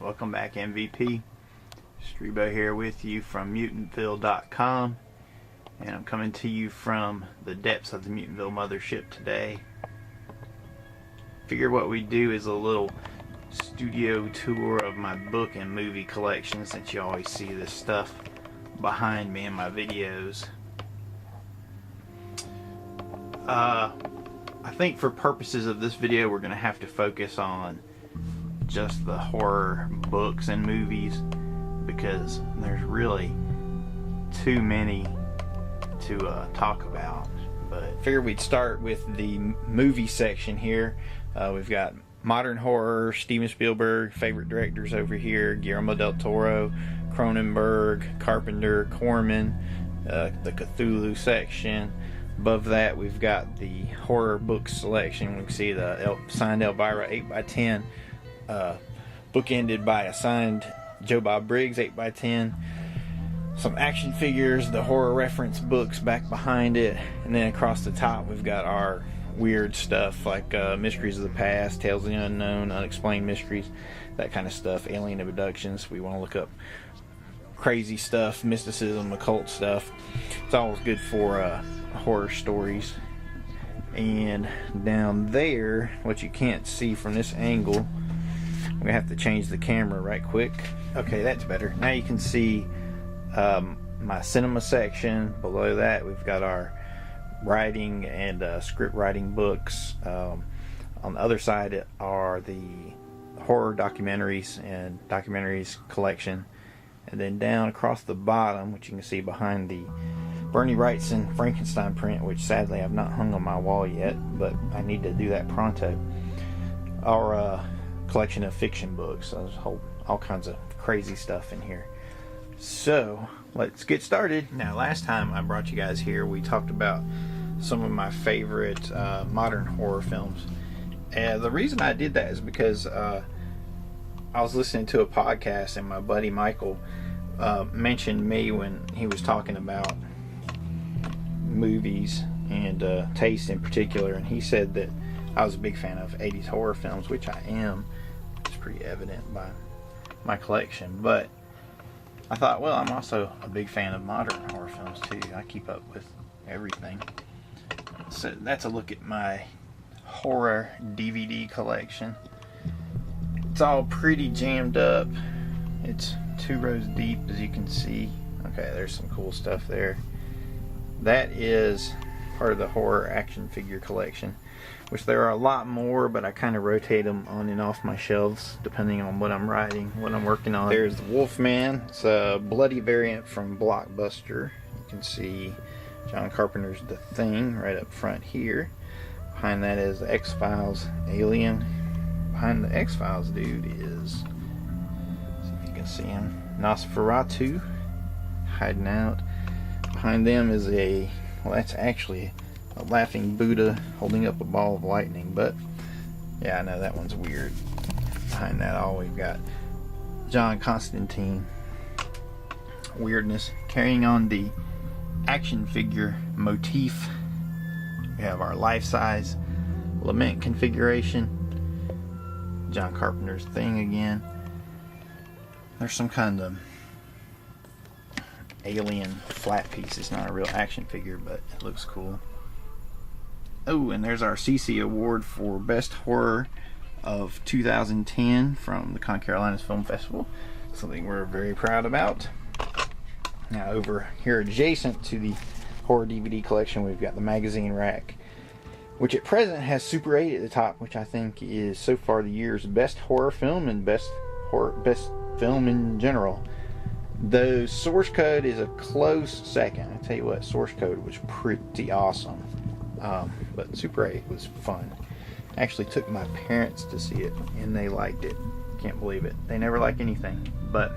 Welcome back, MVP. Streebo here with you from Mutantville.com, and I'm coming to you from the depths of the Mutantville mothership today. Figure what we do is a little studio tour of my book and movie collection, since you always see this stuff behind me in my videos. I think for purposes of this video we're going to have to focus on just the horror books and movies, because there's really too many to talk about. But I figured we'd start with the movie section here. We've got modern horror, Steven Spielberg, favorite directors over here, Guillermo del Toro, Cronenberg, Carpenter, Corman, the Cthulhu section. Above that we've got the horror book selection. We can see the signed Elvira 8x10, bookended by a signed Joe Bob Briggs 8x10, some action figures, the horror reference books back behind it, and then across the top we've got our weird stuff like Mysteries of the Past, Tales of the Unknown, Unexplained Mysteries, that kind of stuff, alien abductions. We want to look up crazy stuff, mysticism, occult stuff. It's always good for horror stories. And down there, what you can't see from this angle, we have to change the camera right quick. Okay, that's better. Now you can see my cinema section. Below that we've got our writing and script writing books. On the other side are the horror documentaries and documentaries collection. And then down across the bottom, which you can see behind the Bernie Wrightson Frankenstein print, which sadly I've not hung on my wall yet, but I need to do that pronto, our collection of fiction books. There's all kinds of crazy stuff in here. So let's get started. Now, last time I brought you guys here, we talked about some of my favorite modern horror films. And the reason I did that is because I was listening to a podcast, and my buddy Michael mentioned me when he was talking about movies and taste in particular, and he said that I was a big fan of 80s horror films, which I am. It's pretty evident by my collection. But I thought, well, I'm also a big fan of modern horror films too. I keep up with everything. So that's a look at my horror DVD collection. It's all pretty jammed up. It's 2 rows deep, as you can see. Okay, there's some cool stuff there. That is part of the horror action figure collection, which there are a lot more, but I kind of rotate them on and off my shelves depending on what I'm writing, what I'm working on. There's the Wolfman. It's a bloody variant from Blockbuster. You can see John Carpenter's The Thing right up front here. Behind that is the X-Files Alien. Behind the X-Files dude is, see if you can see him, Nosferatu hiding out. Behind them is well, that's actually a laughing Buddha holding up a ball of lightning, but yeah, I know that one's weird. Behind that all we've got John Constantine weirdness. Carrying on the action figure motif, we have our life-size Lament configuration, John Carpenter's Thing again. There's some kind of alien flat piece. It's not a real action figure, but it looks cool. Oh, and there's our CC Award for Best Horror of 2010 from the Con Carolinas Film Festival. Something we're very proud about. Now, over here adjacent to the horror DVD collection, we've got the magazine rack, which at present has Super 8 at the top, which I think is so far the year's best horror film and best film in general. Though Source Code is a close second. I tell you what, Source Code was pretty awesome. But Super 8 was fun. I actually took my parents to see it, and they liked it. Can't believe it. They never like anything. But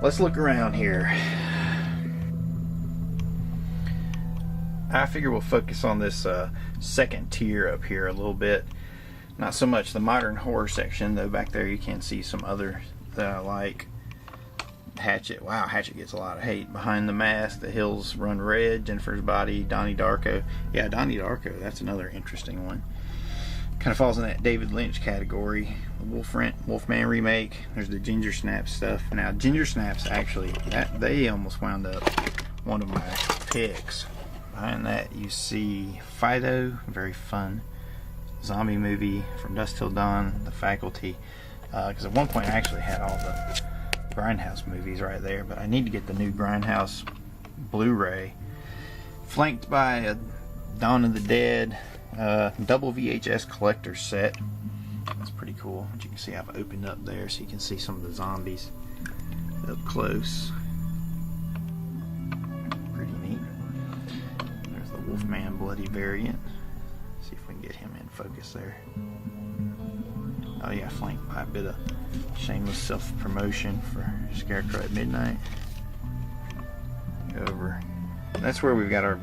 let's look around here. I figure we'll focus on this second tier up here a little bit. Not so much the modern horror section, though back there you can see some other that I like. Hatchet. Wow, Hatchet gets a lot of hate. Behind the Mask, The Hills Run Red, Jennifer's Body, Donnie Darko. Yeah, Donnie Darko, that's another interesting one. kind of falls in that David Lynch category. The Wolfman remake. There's the Ginger Snaps stuff. Now, Ginger Snaps, actually, they almost wound up one of my picks. Behind that, you see Fido, very fun zombie movie, From Dusk Till Dawn, The Faculty. Because at one point I actually had all the Grindhouse movies right there, but I need to get the new Grindhouse Blu-ray, flanked by a Dawn of the Dead double VHS collector set. That's pretty cool. As you can see, I've opened up there so you can see some of the zombies up close. Pretty neat. There's the Wolfman Bloody variant. See if we can get him in focus there. Oh yeah, flanked by a bit of shameless self-promotion for Scarecrow at Midnight. Go over. That's where we've got our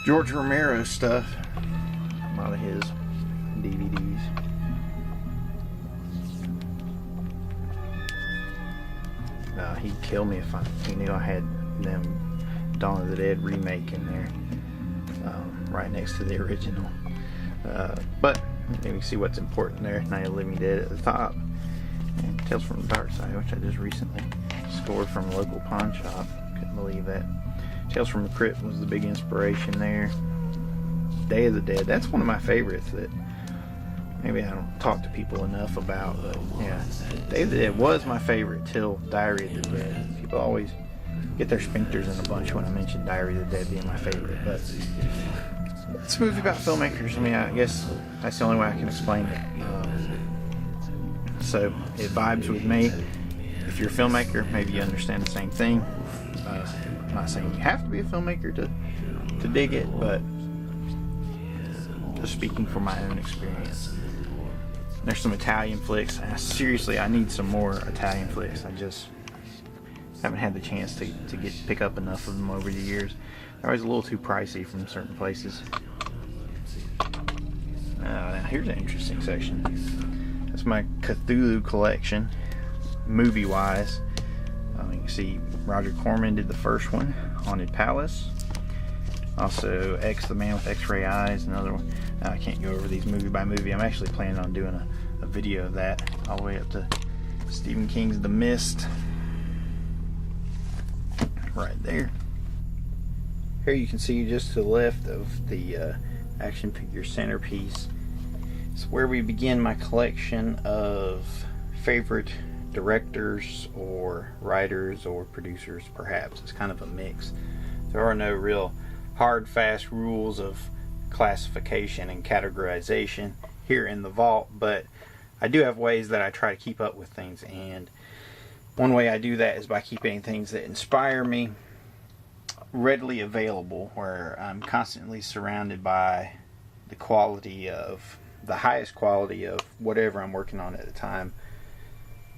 George Romero stuff. A lot of his DVDs. He'd kill me if he knew I had them Dawn of the Dead remake in there, right next to the original. But you can see what's important there. Night of the Living Dead at the top, and Tales from the Dark Side, which I just recently scored from a local pawn shop. Couldn't believe that. Tales from the Crypt was the big inspiration there. Day of the Dead, that's one of my favorites that maybe I don't talk to people enough about, but yeah, Day of the Dead was my favorite till Diary of the Dead. People always get their sphincters in a bunch when I mention Diary of the Dead being my favorite, but it's a movie about filmmakers. I mean, I guess that's the only way I can explain it. So it vibes with me. If you're a filmmaker, maybe you understand the same thing. I'm not saying you have to be a filmmaker to dig it, but just speaking from my own experience. There's some Italian flicks. Seriously, I need some more Italian flicks. I just haven't had the chance to pick up enough of them over the years. They're always a little too pricey from certain places. Now here's an interesting section. That's my Cthulhu collection, movie-wise. You can see Roger Corman did the first one, Haunted Palace. Also, X, the Man with X-Ray Eyes, another one. I can't go over these movie by movie. I'm actually planning on doing a video of that, all the way up to Stephen King's The Mist. Right there. Here you can see just to the left of the action figure centerpiece. It's where we begin my collection of favorite directors or writers or producers, perhaps. It's kind of a mix. There are no real hard, fast rules of classification and categorization here in the vault, but I do have ways that I try to keep up with things, and one way I do that is by keeping things that inspire me readily available, where I'm constantly surrounded by the highest quality of whatever I'm working on at the time,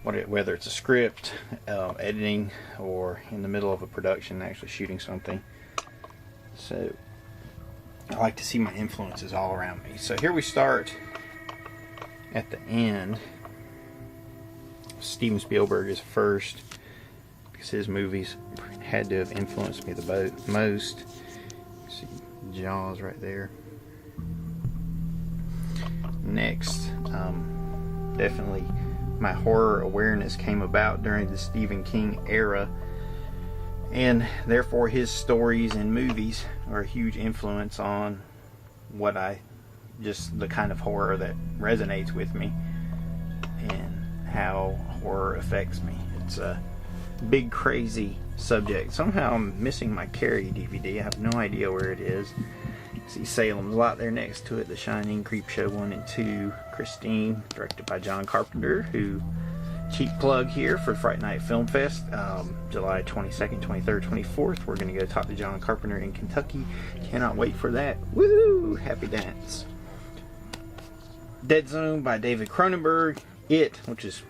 whether it's a script, editing, or in the middle of a production actually shooting something. So I like to see my influences all around me. So here we start at the end. Steven Spielberg is first, because his movies had to have influenced me the most. See Jaws right there. Next, definitely my horror awareness came about during the Stephen King era, and therefore his stories and movies are a huge influence on the kind of horror that resonates with me and how horror affects me. It's a big crazy subject. Somehow I'm missing my Carrie DVD. I have no idea where it is. See Salem's Lot there next to it. The Shining, Creepshow 1 and 2, Christine, directed by John Carpenter, who, cheap plug here for Fright Night Film Fest, July 22nd, 23rd, 24th. We're going to go talk to John Carpenter in Kentucky. Cannot wait for that. Woo! Happy dance. Dead Zone by David Cronenberg. It, which is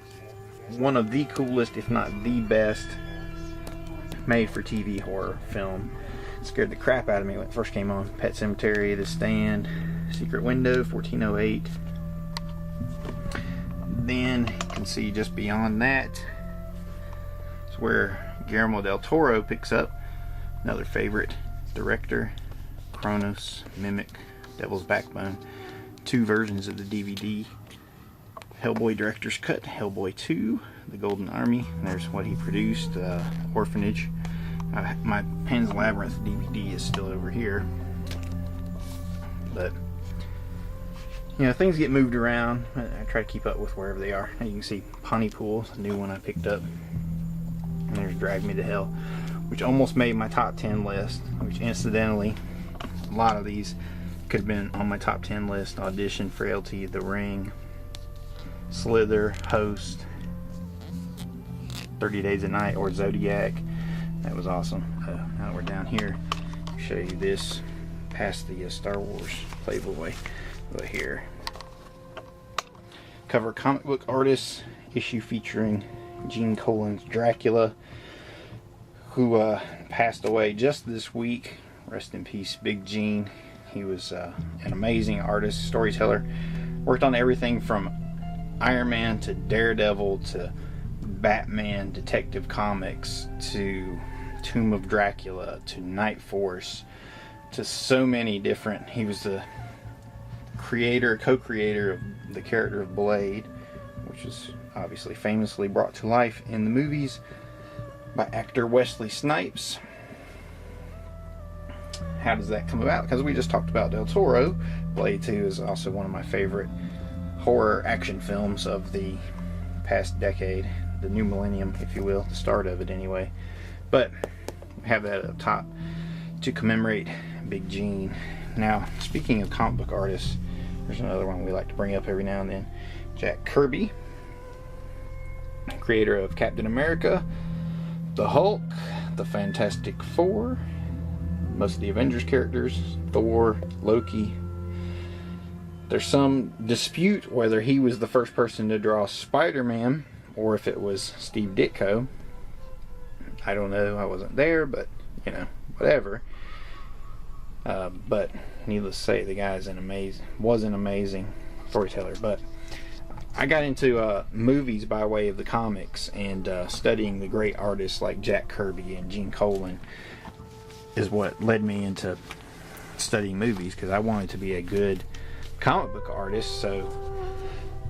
one of the coolest, if not the best, made-for-TV horror film. It scared the crap out of me when it first came on. Pet Sematary, The Stand, Secret Window, 1408. Then you can see just beyond that, it's where Guillermo del Toro picks up. Another favorite director, Kronos, Mimic, Devil's Backbone. 2 versions of the DVD. Hellboy Director's Cut, Hellboy 2, The Golden Army. And there's what he produced, Orphanage. My Pan's Labyrinth DVD is still over here. But, you know, things get moved around. I try to keep up with wherever they are. And you can see Pontypool, a new one I picked up. And there's Drag Me to Hell, which almost made my top 10 list, which incidentally, a lot of these could have been on my top 10 list. Audition, Frailty, The Ring, Slither, Host, 30 Days a Night, or Zodiac. That was awesome. Now that we're down here, I'll show you this past the Star Wars Playboy over here. Cover comic book artists, issue featuring Gene Colan's Dracula, who passed away just this week. Rest in peace, Big Gene. He was an amazing artist, storyteller. Worked on everything from Iron Man to Daredevil to Batman, Detective Comics to Tomb of Dracula to Night Force to so many different. He was the creator, co-creator of the character of Blade, which was obviously famously brought to life in the movies by actor Wesley Snipes. How does that come about? Because we just talked about Del Toro. Blade 2 is also one of my favorite horror action films of the past decade, the new millennium, if you will, the start of it anyway. But we have that up top to commemorate Big Gene. Now, speaking of comic book artists, there's another one we like to bring up every now and then. Jack Kirby, creator of Captain America, the Hulk, the Fantastic Four, most of the Avengers characters, Thor, Loki. There's some dispute whether he was the first person to draw Spider-Man or if it was Steve Ditko. I don't know, I wasn't there, but you know, whatever. But needless to say, the guy's was an amazing storyteller. But I got into movies by way of the comics, and studying the great artists like Jack Kirby and Gene Colan is what led me into studying movies, because I wanted to be a good comic book artist. So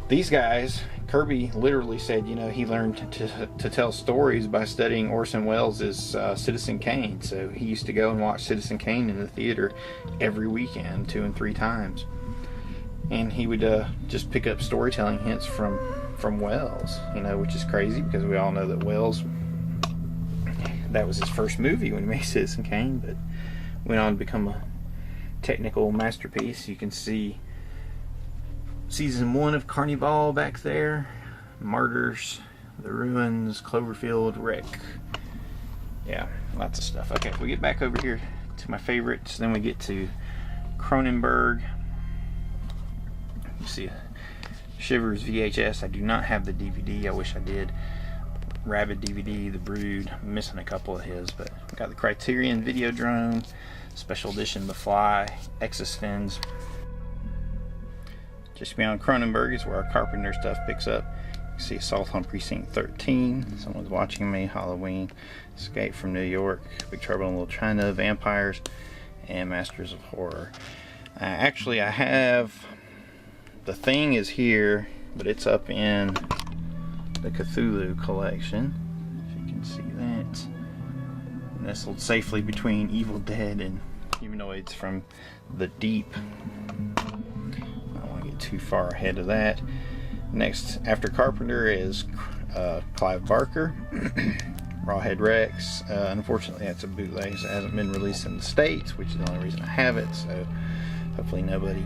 these guys, Kirby literally said, you know, he learned to tell stories by studying Orson Welles' Citizen Kane. So he used to go and watch Citizen Kane in the theater every weekend, 2 and 3 times. And he would just pick up storytelling hints from Welles, you know, which is crazy because we all know that Welles, that was his first movie when he made Citizen Kane, but went on to become a technical masterpiece. You can see season 1 of Carnival back there, Martyrs, The Ruins, Cloverfield, Wreck. Yeah, lots of stuff. Okay, if we get back over here to my favorites, then we get to Cronenberg. You see Shivers VHS. I do not have the DVD. I wish I did. Rabid DVD, The Brood. I'm missing a couple of his, but I got the Criterion Videodrome, Special Edition The Fly, Existenz. Just beyond Cronenberg is where our Carpenter stuff picks up. You see Assault on Precinct 13, Someone's Watching Me, Halloween, Escape from New York, Big Trouble in Little China, Vampires, and Masters of Horror. Actually, I have The Thing is here, but it's up in the Cthulhu collection, if you can see that. Nestled safely between Evil Dead and Humanoids from the Deep. I don't want to get too far ahead of that. Next, after Carpenter, is Clive Barker, Rawhead Rex. Unfortunately, that's a bootleg, so it hasn't been released in the States, which is the only reason I have it, so hopefully nobody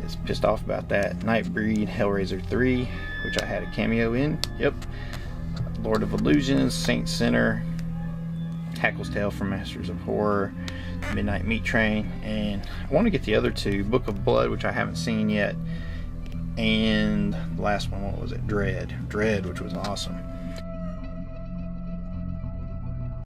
is pissed off about that. Nightbreed, Hellraiser 3, which I had a cameo in. Yep. Lord of Illusions, Saint Sinner, Hackle's Tale from Masters of Horror, Midnight Meat Train, and I want to get the other 2, Book of Blood, which I haven't seen yet, and the last one, what was it? Dread, which was awesome.